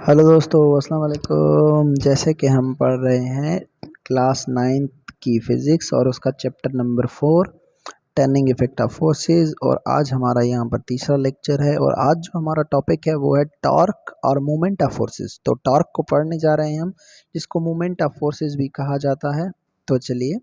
Hello दोस्तों, अस्सलाम वालेकुम। जैसे कि हम पढ़ रहे हैं क्लास 9th की फ़िज़िक्स और उसका chapter number 4 turning effect of forces. और आज हमारा यहाँ पर तीसरा लेक्चर है और आज जो हमारा टॉपिक है वो है टॉर्क और मोमेंट ऑफ फोर्सेस। तो टॉर्क को पढ़ने जा रहे हैं हम, जिसको मोमेंट ऑफ फोर्सेस भी कहा जाता है। तो चलिए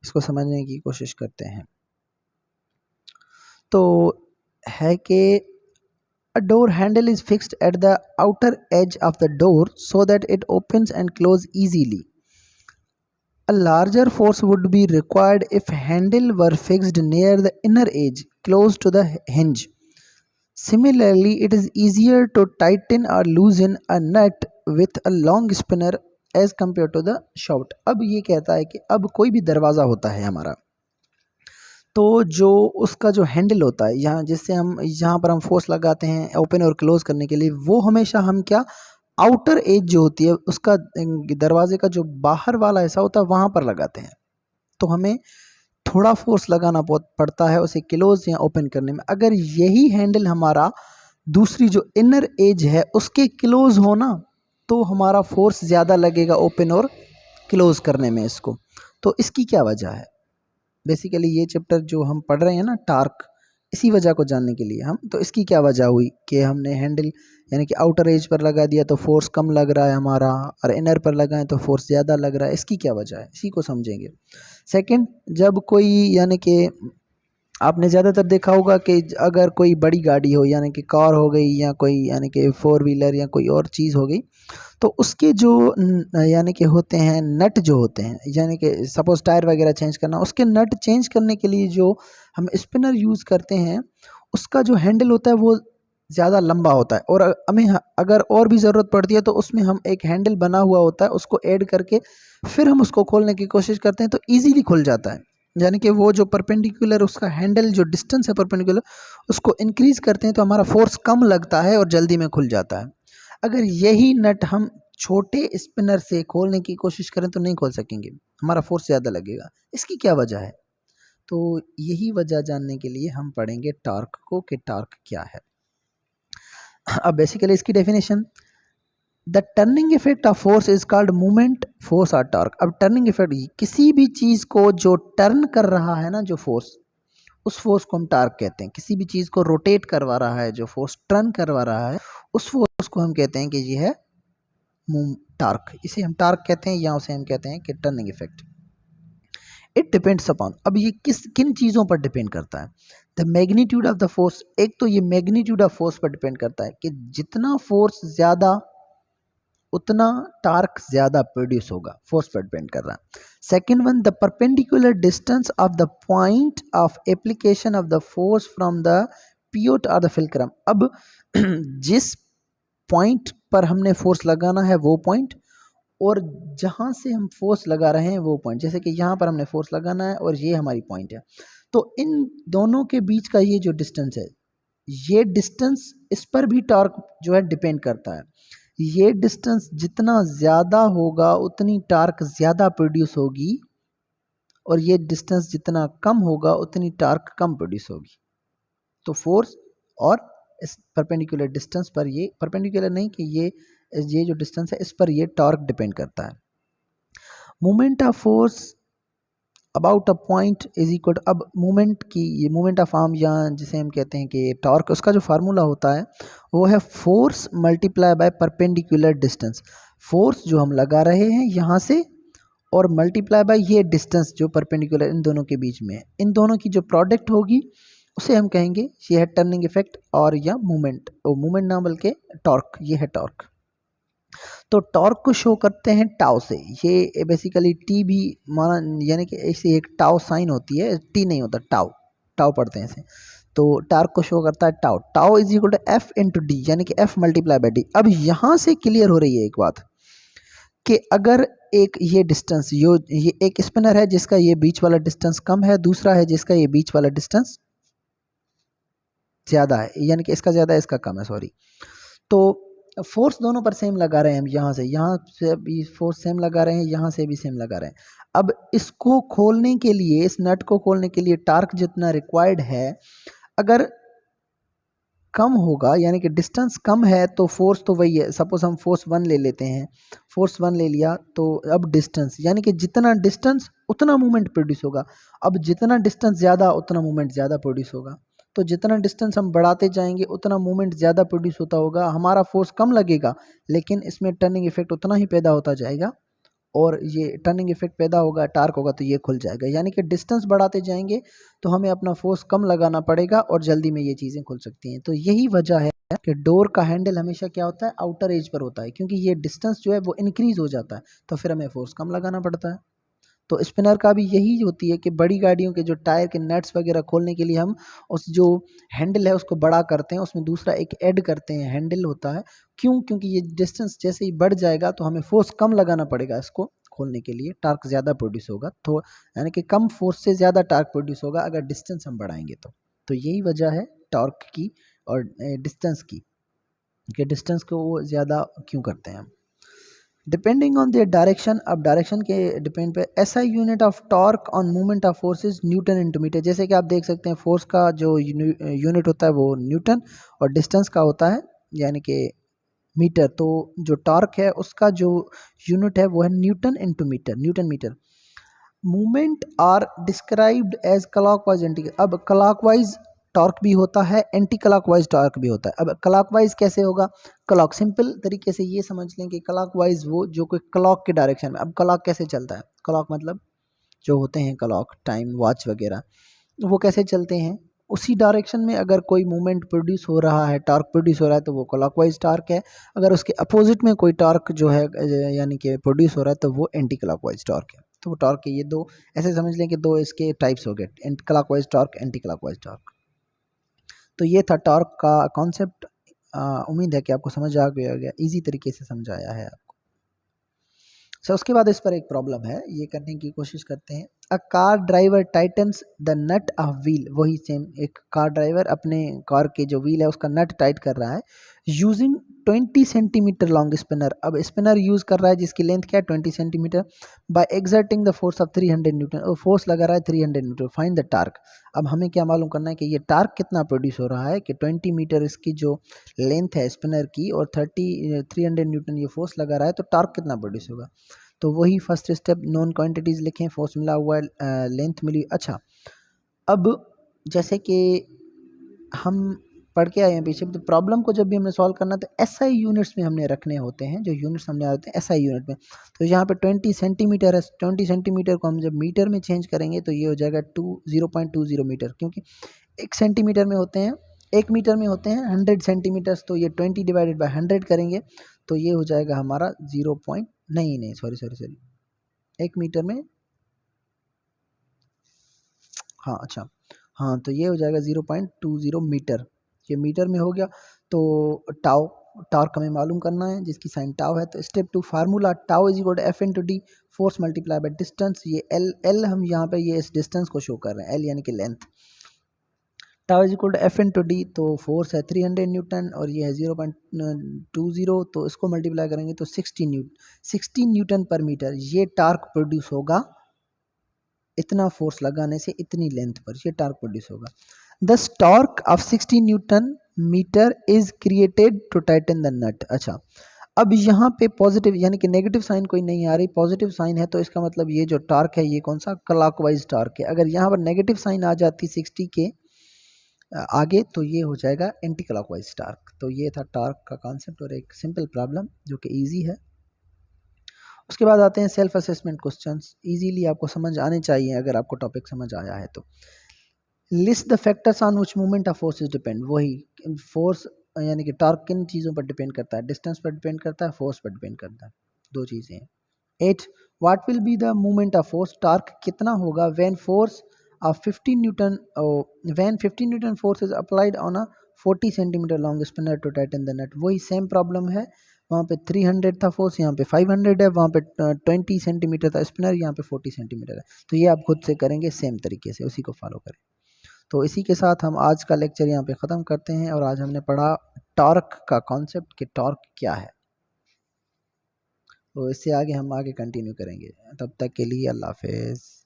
इसको समझने की कोशिश करते हैं। तो है कि a door handle is fixed at the outer edge of the door so that it opens and closes easily. A larger force would be required if handle were fixed near the inner edge, close to the hinge. Similarly, it is easier to tighten or loosen a nut with a long spinner as compared to the short. अब ये कहता है कि अब कोई भी दरवाज़ा होता है हमारा, तो जो उसका जो हैंडल होता है यहाँ, जिससे हम यहाँ पर हम फोर्स लगाते हैं ओपन और क्लोज करने के लिए, वो हमेशा हम क्या आउटर एज जो होती है उसका, दरवाजे का जो बाहर वाला हिस्सा होता है वहाँ पर लगाते हैं। तो हमें थोड़ा फोर्स लगाना पड़ता है उसे क्लोज या ओपन करने में। अगर यही हैंडल हमारा दूसरी जो इनर एज है उसके क्लोज हो ना, तो हमारा फोर्स ज़्यादा लगेगा ओपन और क्लोज करने में इसको। तो इसकी क्या वजह है? बेसिकली ये चैप्टर जो हम पढ़ रहे हैं ना टार्क, इसी वजह को जानने के लिए हम, तो इसकी क्या वजह हुई कि हमने हैंडल यानी कि आउटर एज पर लगा दिया तो फोर्स कम लग रहा है हमारा, और इनर पर लगाएं तो फोर्स ज़्यादा लग रहा है। इसकी क्या वजह है, इसी को समझेंगे। सेकंड, जब कोई यानी कि आपने ज़्यादातर देखा होगा कि अगर कोई बड़ी गाड़ी हो यानी कि कार हो गई या कोई यानी कि 4 व्हीलर या कोई और चीज़ हो गई, तो उसके जो यानी कि होते हैं नट जो होते हैं, यानी कि सपोज़ टायर वगैरह चेंज करना, उसके नट चेंज करने के लिए जो हम स्पिनर यूज़ करते हैं, उसका जो हैंडल होता है वो ज़्यादा लंबा होता है। और हमें अगर और भी ज़रूरत पड़ती है तो उसमें हम एक हैंडल बना हुआ होता है, उसको ऐड करके फिर हम उसको खोलने की कोशिश करते हैं तो ईज़िली खुल जाता है। यानी कि वो जो परपेंडिकुलर उसका हैंडल जो डिस्टेंस है परपेंडिकुलर, उसको इंक्रीज़ करते हैं तो हमारा फोर्स कम लगता है और जल्दी में खुल जाता है। अगर यही नट हम छोटे स्पिनर से खोलने की कोशिश करें तो नहीं खोल सकेंगे, हमारा फोर्स ज़्यादा लगेगा। इसकी क्या वजह है? तो यही वजह जानने के लिए हम पढ़ेंगे टॉर्क को कि टॉर्क क्या है। अब बेसिकली इसकी definition, the turning effect of force is called movement force और टॉर्क। अब टर्निंग इफेक्ट, किसी भी चीज़ को जो टर्न कर रहा है ना जो फोर्स, उस फोर्स को हम टॉर्क कहते हैं। किसी भी चीज़ को रोटेट करवा रहा है जो फोर्स, टर्न करवा रहा है, उस फोर्स को हम कहते हैं कि ये है टॉर्क। इसे हम टॉर्क कहते हैं या उसे हम कहते हैं कि turning effect. It depends upon, अब ये किन चीज़ों पर डिपेंड करता है? The magnitude of the force. एक तो ये मैग्नीट्यूड ऑफ फोर्स पर डिपेंड करता है कि जितना फोर्स ज़्यादा उतना टार्क ज़्यादा प्रोड्यूस होगा, फोर्स पर डिपेंड कर रहा है। Second one, the perpendicular distance of the point of application of the force from the pivot और द फिल्क्रम। अब जिस पॉइंट पर हमने फोर्स लगाना है वो पॉइंट, और जहाँ से हम फोर्स लगा रहे हैं वो पॉइंट, जैसे कि यहाँ पर हमने फोर्स लगाना है और ये हमारी पॉइंट है, तो इन दोनों के बीच का ये जो डिस्टेंस है, ये डिस्टेंस, इस पर भी टॉर्क जो है डिपेंड करता है। ये डिस्टेंस जितना ज़्यादा होगा उतनी टॉर्क ज़्यादा प्रोड्यूस होगी, और ये डिस्टेंस जितना कम होगा उतनी टॉर्क कम प्रोड्यूस होगी। तो फोर्स और इस परपेंडिकुलर डिस्टेंस पर, ये परपेंडिकुलर नहीं कि ये जो डिस्टेंस है इस पर ये टॉर्क डिपेंड करता है। Moment of force about a point is equal to, अब मोमेंट की, ये मोमेंट ऑफ आर्म या जिसे हम कहते हैं कि टॉर्क, उसका जो फार्मूला होता है वो है force multiply by perpendicular distance. Force जो हम लगा रहे हैं यहाँ से और मल्टीप्लाई बाय ये डिस्टेंस जो परपेंडिकुलर इन दोनों के बीच में है, इन दोनों की जो प्रोडक्ट होगी उसे हम कहेंगे ये है टर्निंग इफेक्ट, और या मूवमेंट, मूवमेंट ना बल्कि टॉर्क, ये है टॉर्क। तो टॉर्क को शो करते हैं टाउ से। ये बेसिकली टी भी माना, यानी कि ऐसे एक टाउ साइन होती है, टी नहीं होता, टाउ, टाउ पढ़ते हैं इसे। तो टॉर्क को शो करता है tau. Tau is equal to F into D, यानी कि एफ मल्टीप्लाई बाई डी। अब यहाँ से क्लियर हो रही है एक बात कि अगर एक ये डिस्टेंस, ये एक स्पिनर है जिसका ये बीच वाला डिस्टेंस कम है, दूसरा है जिसका ये बीच वाला डिस्टेंस ज़्यादा है, यानी कि इसका ज़्यादा है इसका कम है, सॉरी। तो फोर्स दोनों पर सेम लगा रहे हैं हम, यहाँ से भी फोर्स सेम लगा रहे हैं, यहाँ से भी सेम लगा रहे हैं। अब इसको खोलने के लिए, इस नट को खोलने के लिए टॉर्क जितना रिक्वायर्ड है, अगर कम होगा, यानी कि डिस्टेंस कम है तो फोर्स तो वही है। सपोज हम फोर्स 1 ले लेते हैं, फोर्स 1 ले लिया तो अब डिस्टेंस, यानी कि जितना डिस्टेंस उतना मूवमेंट प्रोड्यूस होगा। अब जितना डिस्टेंस ज़्यादा उतना मूवमेंट ज़्यादा प्रोड्यूस होगा। तो जितना डिस्टेंस हम बढ़ाते जाएंगे उतना मूवमेंट ज़्यादा प्रोड्यूस होता होगा, हमारा फोर्स कम लगेगा लेकिन इसमें टर्निंग इफेक्ट उतना ही पैदा होता जाएगा, और ये टर्निंग इफेक्ट पैदा होगा, टार्क होगा तो ये खुल जाएगा। यानी कि डिस्टेंस बढ़ाते जाएंगे तो हमें अपना फोर्स कम लगाना पड़ेगा और जल्दी में ये चीज़ें खुल सकती हैं। तो यही वजह है कि डोर का हैंडल हमेशा क्या होता है, आउटर एज पर होता है, क्योंकि ये डिस्टेंस जो है वो इंक्रीज हो जाता है तो फिर हमें फोर्स कम लगाना पड़ता है। तो स्पिनर का भी यही होती है कि बड़ी गाड़ियों के जो टायर के नट्स वगैरह खोलने के लिए हम उस जो हैंडल है उसको बड़ा करते हैं, उसमें दूसरा एक ऐड करते हैं हैंडल होता है। क्यों? क्योंकि ये डिस्टेंस जैसे ही बढ़ जाएगा तो हमें फोर्स कम लगाना पड़ेगा इसको खोलने के लिए, टार्क ज़्यादा प्रोड्यूस होगा। तो यानी कि कम फोर्स से ज़्यादा टार्क प्रोड्यूस होगा अगर डिस्टेंस हम बढ़ाएंगे तो यही वजह है टॉर्क की और डिस्टेंस की, कि डिस्टेंस को वो ज़्यादा क्यों करते हैं हम। डिपेंडिंग ऑन देयर डायरेक्शन, अब डायरेक्शन के डिपेंड पे SI unit of torque on movement of force is newton into metre. जैसे कि आप देख सकते हैं फोर्स का जो यूनिट होता है वो न्यूटन और डिस्टेंस का होता है यानी कि मीटर। तो जो टॉर्क है उसका जो यूनिट है वो है newton into metre, newton metre. Movement are described as clockwise anti. अब क्लॉकवाइज टॉर्क भी होता है, एंटी क्लॉकवाइज टॉर्क भी होता है। अब क्लॉकवाइज कैसे होगा? क्लॉक, सिंपल तरीके से ये समझ लें कि क्लॉकवाइज वो जो कोई क्लॉक के डायरेक्शन में। अब क्लॉक कैसे चलता है? क्लॉक मतलब जो होते हैं क्लॉक, टाइम वॉच वगैरह, वो कैसे चलते हैं? उसी डायरेक्शन में अगर कोई मूवमेंट प्रोड्यूस हो रहा है, टॉर्क प्रोड्यूस हो रहा है तो वो क्लॉकवाइज टॉर्क है। अगर उसके अपोजिट में कोई टॉर्क जो है यानी कि प्रोड्यूस हो रहा है तो वो एंटी क्लॉकवाइज टॉर्क है। तो वो टॉर्क के ये दो, ऐसे समझ लें कि दो इसके टाइप्स हो गए, clockwise torque, anti clockwise torque. तो ये था टॉर्क का कॉन्सेप्ट। उम्मीद है कि आपको समझ आ गया होगा, इजी तरीके से समझाया है आपको। उसके बाद इस पर एक प्रॉब्लम है, ये करने की कोशिश करते हैं। A car driver tightens the nut of wheel, वही सेम, एक कार ड्राइवर अपने कार के जो व्हील है उसका नट टाइट कर रहा है यूजिंग 20 सेंटीमीटर लॉन्ग स्पिनर। अब स्पिनर यूज कर रहा है जिसकी लेंथ क्या है 20 centimetre, by exerting the force of 300 newton, और फोर्स लगा रहा है 300 न्यूटन। Find the torque. अब हमें क्या मालूम करना है कि ये टार्क कितना प्रोड्यूस हो रहा है, कि 20 मीटर इसकी जो लेंथ है स्पिनर की और 300 न्यूटन ये फोर्स लगा रहा है, तो टार्क कितना प्रोड्यूस होगा। तो वही फर्स्ट स्टेप, नॉन क्वांटिटीज लिखें, फोर्स मिला हुआ है, लेंथ मिली। अच्छा, अब जैसे कि हम पढ़ के आए हैं पीछे, तो प्रॉब्लम को जब भी हमने सॉल्व करना तो एसआई यूनिट्स में हमने रखने होते हैं, जो यूनिट्स हमने आते हैं एसआई यूनिट में। तो यहाँ पे 20 सेंटीमीटर है, 20 सेंटीमीटर को हम जब मीटर में चेंज करेंगे तो ये हो जाएगा 0.20 मीटर, क्योंकि 1 सेंटीमीटर में होते हैं, 1 मीटर में होते हैं 100 सेंटीमीटर्स। तो ये 20 डिवाइडेड बाय 100 करेंगे तो ये हो जाएगा हमारा 0. नहीं, सॉरी, 1 मीटर में, हाँ अच्छा, हाँ तो ये हो जाएगा 0.20 मीटर, ये मीटर में हो गया। तो टाउ, टॉर्क हमें मालूम करना है जिसकी साइन टाउ है। तो step 2, formula tau is equal to F into D, force multiply by distance. ये एल हम यहाँ पे ये इस डिस्टेंस को शो कर रहे हैं, एल यानी कि length. Tau is equal to F into D, तो फोर्स है 300 न्यूटन और ये है 0.20, तो इसको मल्टीप्लाई करेंगे तो 16 न्यूटन पर मीटर ये टार्क प्रोड्यूस होगा। इतना फोर्स लगाने से इतनी लेंथ पर ये टार्क प्रोड्यूस होगा। The torque of 16 newton metre is created to tighten the nut. अच्छा, अब यहाँ पे पॉजिटिव यानी कि नेगेटिव साइन कोई नहीं आ रही, पॉजिटिव साइन है, तो इसका मतलब ये जो टार्क है ये कौन सा, क्लॉकवाइज टार्क है। अगर यहाँ पर नेगेटिव साइन आ जाती 60 के आगे तो ये हो जाएगा एंटी क्लॉकवाइज टार्क। तो ये था टार्क का कॉन्सेप्ट और एक सिंपल प्रॉब्लम जो कि इजी है। उसके बाद आते हैं सेल्फ असेसमेंट क्वेश्चंस, इजीली आपको समझ आने चाहिए अगर आपको टॉपिक समझ आया है तो। List the factors on which movement of force is depend, वही फोर्स यानी कि टॉर्क किन चीज़ों पर डिपेंड करता है, डिस्टेंस पर डिपेंड करता है, फोर्स पर डिपेंड करता है, दो चीज़ें हैं। 8, what will be the movement of force, torque कितना होगा when force of 15 newton, when 15 newton force is applied on a 40 centimetre long spanner to tighten the nut. वही सेम प्रॉब्लम है, वहाँ पे 300 था फोर्स, यहाँ पे 500 है, वहाँ पे 20 सेंटीमीटर था स्पिनर, यहाँ पे 40 सेंटीमीटर है। तो ये आप खुद से करेंगे सेम तरीके से, उसी को फॉलो करें। तो इसी के साथ हम आज का लेक्चर यहाँ पे ख़त्म करते हैं, और आज हमने पढ़ा टॉर्क का कॉन्सेप्ट कि टॉर्क क्या है। तो इससे आगे हम आगे कंटिन्यू करेंगे, तब तक के लिए अल्लाह हाफिज़।